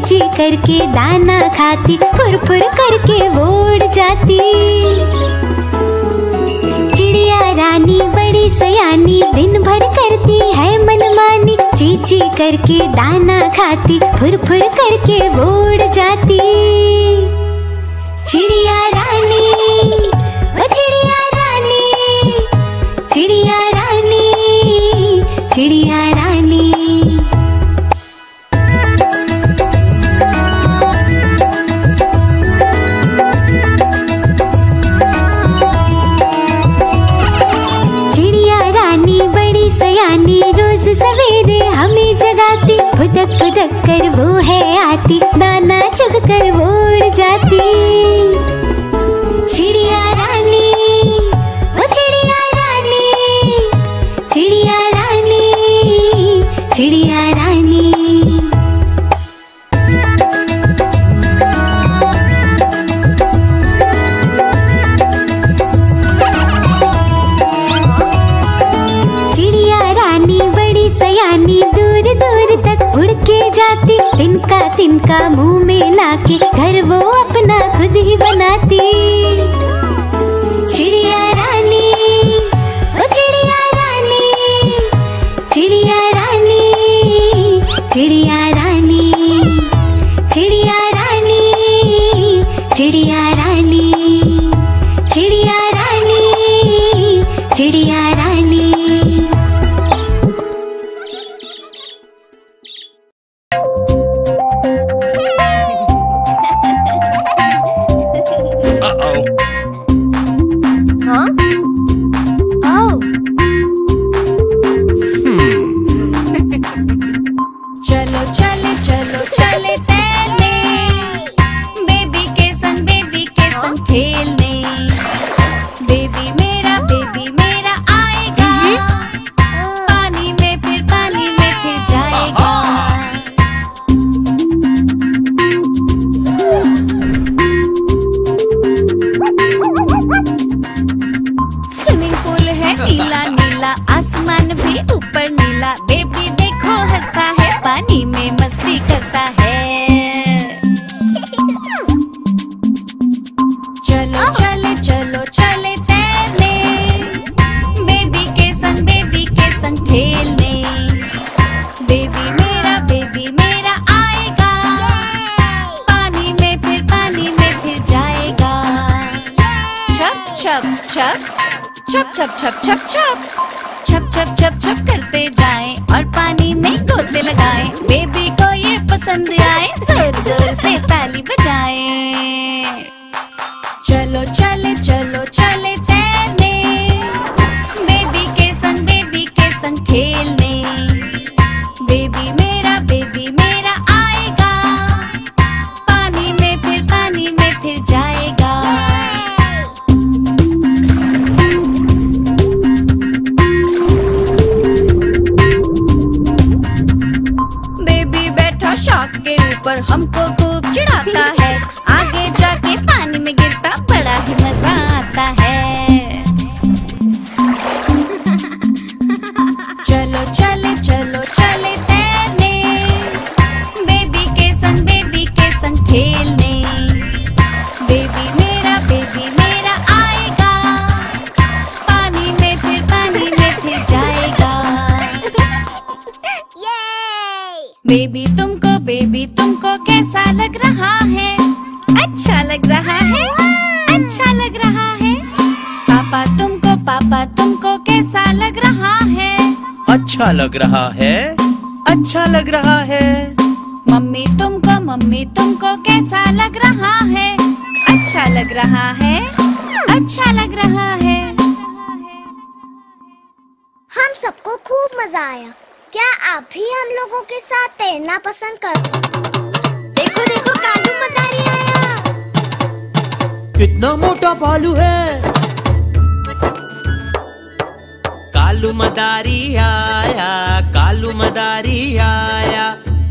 ची करके दाना खाती, फुर फुर करके वो उड़ जाती। चिड़िया रानी बड़ी सयानी, दिन भर करती है मनमानी, ची ची करके दाना खाती, फुर फुर करके वो उड़ जाती। चिड़िया रानी, ओ चिड़िया रानी, चिड़िया रानी, चिड़िया रानी। चिड़िया रानी बड़ी सयानी, रोज सवेरे हमें जगाती, फुदक फुदक कर वो है आती, दाना चुग कर वो उड़ जाती। चिड़िया रानी, ओ चिड़िया रानी, चिड़िया रानी, चिड़िया रानी। चिड़िया रानी बड़ी सयानी, दूर दूर तक उड़ के जाती, तिनका तिनका मुंह में लाके घर वो अपना खुद ही बनाती। चिड़िया रानी, ओ चिड़िया रानी, चिड़िया रानी, चिड़िया रानी, चिड़िया रानी, चिड़िया रानी, चिड़िया रानी, चिड़िया रानी। चलो चले चलो चले तैरने, बेबी के संग खेलने। बेबी मेरा आएगा, पानी में फिर जाएगा। स्विमिंग पूल है नीला नीला, आसमान भी ऊपर नीला, बेबी देखो हंसता है, पानी में मस्ती करता है। चलो चलो चले तैरने, बेबी के संग खेलने। बेबी मेरा आएगा, पानी में फिर जाएगा। छप छप छप छप छप छप छप छप छप छप छप छप करते जाएं और पानी में गोते लगाएं। बेबी को ये पसंद आए, जोर जोर से ताली बजाएं। चलो चले तैरने, बेबी के संग खेलने। बेबी मेरा आएगा, पानी में फिर जाएगा। शार्क के ऊपर हमको खूब चिढ़ाता है, आगे जाके पानी में गिरता बड़ा ही मजा आता है। चलो चले तैरने, बेबी के संग खेलने। बेबी मेरा आएगा, पानी में फिर जाएगा। बेबी तुमको कैसा लग रहा है? अच्छा लग रहा है, अच्छा लग रहा है। पापा तुमको कैसा लग रहा है? अच्छा लग रहा है, अच्छा लग रहा है। मम्मी तुमको कैसा लग रहा है? अच्छा लग रहा है, अच्छा लग रहा है। हम सबको खूब मजा आया। क्या आप भी हम लोगों के साथ तैरना पसंद करते? देखो देखो कालू मदारी आया। कितना मोटा भालू है। कालू मदारी आया, कालू मदारी आया,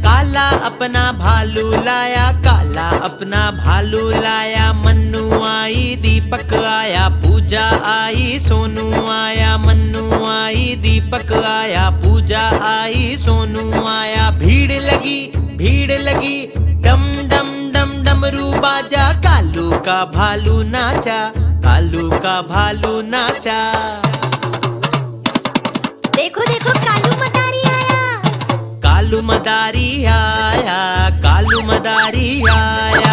काला अपना भालू लाया, काला अपना भालू लाया। मन्नू आई, दीपक आया, पूजा आई, सोनू आया। मन्नू आई, दीपक आया, पूजा आई, सोनू आया। भीड़ भीड़ लगी, डम डम डम डमरू बाजा, कालू का भालू नाचा, कालू का भालू नाचा। देखो देखो कालू मदारी आया, कालू मदारी आया, कालू मदारी आया,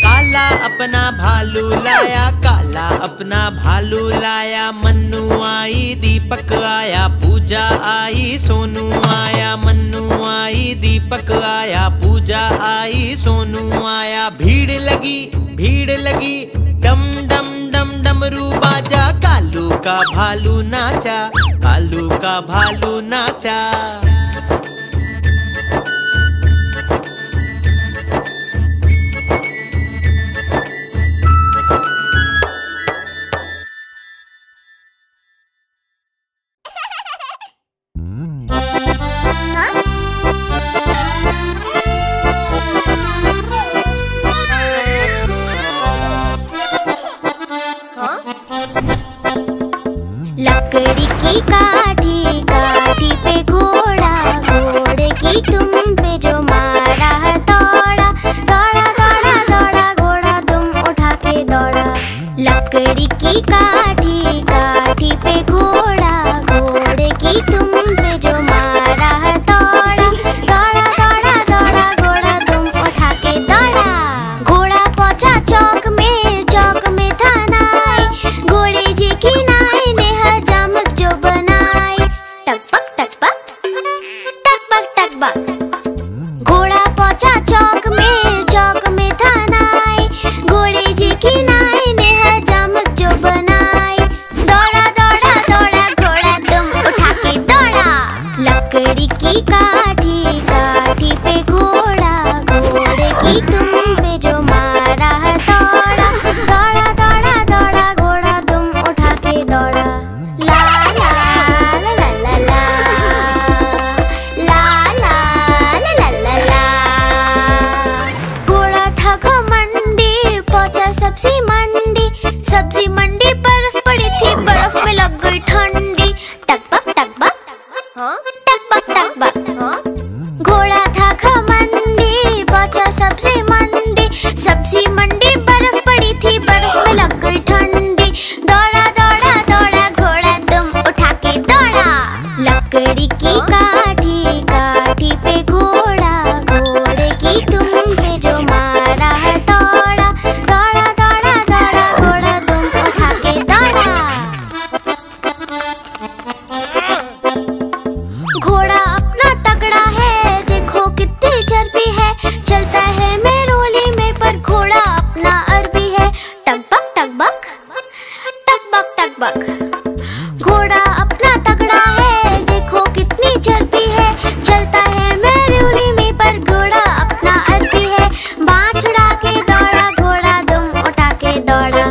काला अपना भालू लाया, काला अपना भालू लाया। मन्नू आई, दीपक आया, पूजा आई, सोनू आया, मन्नू आई, दीपक आया, पूजा आई, सोनू आया। भीड़ लगी, डम डम डम डमरू बाजा, कालू का भालू नाचा, कालू का भालू नाचा। लकड़ी की काठी, काठी पे घोड़ा, घोड़े की तुम पे जो मारा है दौड़ा, दौड़ा दौड़ा दौड़ा घोड़ा तुम उठा के दौड़ा। लकड़ी की काठी, काठी पे घोड़ा, घोड़े की तुम पे जो मारा है दौड़ा, दौड़ा दौड़ा दौड़ा घोड़ा तुम उठा के दौड़ा। घोड़ा पहुंचा चौक में, चौक में था नाई, घोड़े जी की नाई ने हजामत जो बनाई। टकबक टकबक टकबक टकबक। घोड़ा पहुंचा चौक में, चौक में था नाई, घोड़े जी की नाई ने हजामत जो बनाई। दौड़ा दौड़ा दौड़ा घोड़ा तुम उठा के दौड़ा। लकड़ी की काठी, काठी पे घोड़ा, घोड़े की तुम पे जो मारा है दौड़ा, दौड़ा दौड़ा दौड़ा घोड़ा तुम उठा के दौड़ा। ला ला ला ला ला ला, ला ला ला ला ला ला। घोड़ा था घमंडी, पहुंचा सब्जी मंडी, सब्जी मंडी बर्फ पड़ी थी, बर्फ में लग गई ठंडी। टकबक टकबक टकबक टकबक। घोड़ा था घमंडी, पहुंचा सब्जी मंडी, सब्जी मंडी बर्फ पड़ी थी, बर्फ में लग गई ठंडी। दौड़ा दौड़ा दौड़ा घोड़ा तुम उठा के दौड़ा। लकड़ी की काठी, काठी पे घोड़ा, घोड़े की तुम पे जो मारा है दौड़ा, दौड़ा दौड़ा दौड़ा घोड़ा तुम उठा के दौड़ा। घोड़ा अपना तगड़ा है, देखो कितनी चर्बी है, चलता है मेरोली में पर घोड़ा अपना अरबी है। टकबक टकबक टकबक टकबक। घोड़ा अपना तगड़ा है, देखो कितनी चर्बी है, चलता है मेरोली में पर घोड़ा अपना अरबी है। बाँह छुड़ा के दौड़ा घोड़ा तुम उठा के दौड़ा।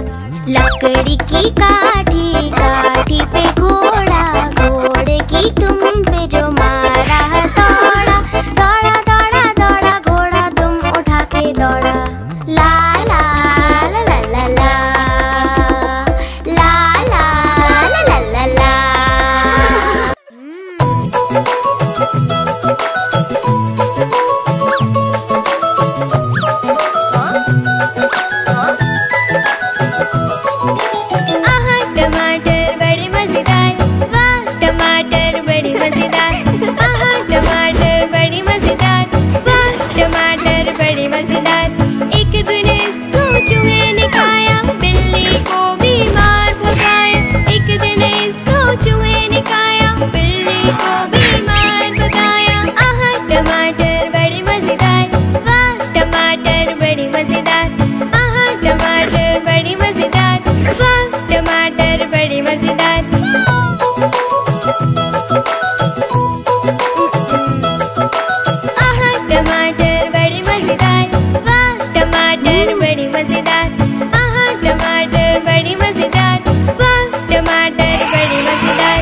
लकड़ी की काठी, काठी पे घोड़ा, घोड़े की तुम पे जो मारा है दौड़ा, दौड़ा दौड़ा दौड़ा घोड़ा तुम उठा के दौड़ा। ला ला ला ला ला ला, ला ला ला ला ला ला। आहा टमाटर बड़े मजेदार, वाह टमाटर बड़े मजेदार। आहा टमाटर बड़े मजेदार, वाह टमाटर बड़े मजेदार। एक दिन इसको चूहे ने खाया, बिल्ली को बीमार भगाया। एक दिन इसको चूहे ने खाया, बिल्ली को बीमार भगाया। आहा टमाटर बड़े मजेदार, वाह टमाटर बड़े मजेदार। आहा टमाटर बड़े मजेदार, वाह टमाटर बड़े मजेदार। आहा टमाटर बड़े मजेदार, वाह टमाटर बड़े मजेदार। आहा टमाटर बड़े मजेदार, वाह टमाटर बड़े मजेदार।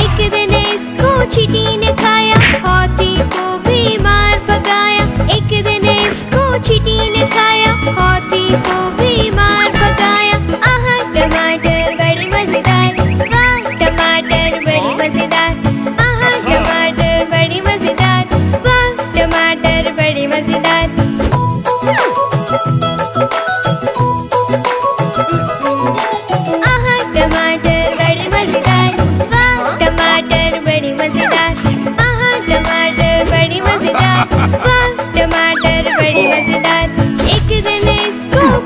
एक दिन इसको चींटी ने खाया, हाथी को बीमार भगाया। एक दिन इसको चींटी ने खाया, हाथी को बीमार भगाया। आहा टमाटर बड़े मजेदार, वाह टमाटर बड़े मजेदार। आहा टमाटर बड़े मजेदार, वाह टमाटर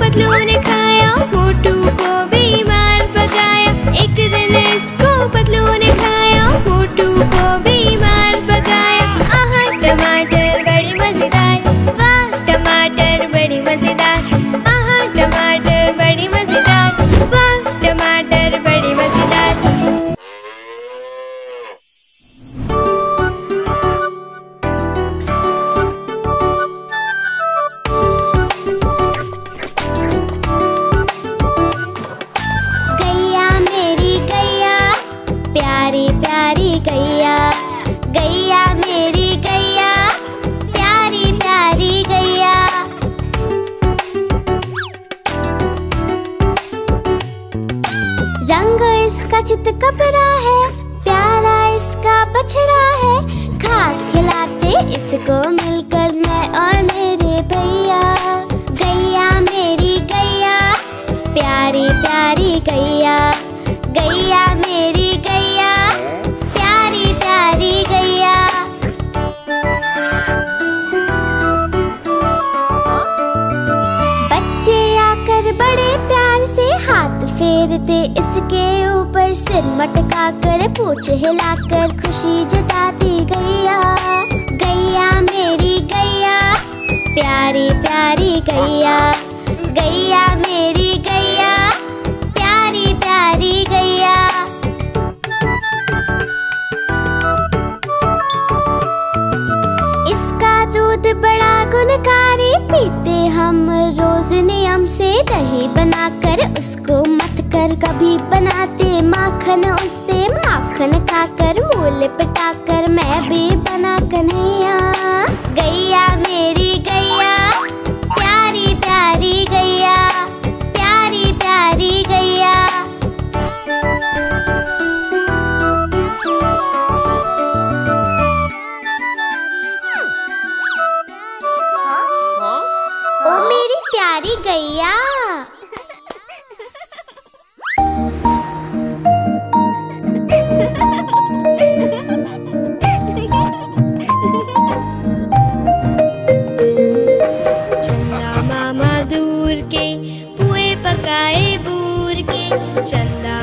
पतलू ने खाया, मोटू को बीमार पकाया। एक दिन इसको पतलू ने खाया, मोटू को बीमार पकाया। आहा टमाटर बड़ी मजेदार, वाह टमाटर बड़ी मजेदार। आहा टमाटर बड़ी मजेदार, वाह टमाटर बड़ी मजेदार। गैया मेरी गैया, प्यारी प्यारी गैया। गैया मेरी गैया, प्यारी प्यारी गैया। रंग इसका चित कपड़ा है, प्यारा इसका बछड़ा है। घास खिलाते इसको मिलकर मैं और मेरे भैया। गैया मेरी गैया, प्यारी प्यारी गैया। गैया मेरी गैया, प्यारी प्यारी गैया। बच्चे आकर बड़े प्यार से हाथ फेरते इसके ऊपर, सिर मटका कर पूंछ हिलाकर खुशी जताती गैया। गैया मेरी गैया, प्यारी प्यारी गैया। गैया मेरी गैया, प्यारी प्यारी गैया। इसका दूध बड़ा गुणकारी, पीते हम रोज नियम से। दही बनाकर उसको मत कर कभी बनाते माखन उससे। माखन खाकर मूल पटाकर मैं भी बना कन्हैया। गैया मेरी गैया, प्यारी प्यारी गैया। प्यारी प्यारी गैया। ओ मेरी प्यारी गैया। चंदा मामा दूर के पुए पकाए बूर के। चंदा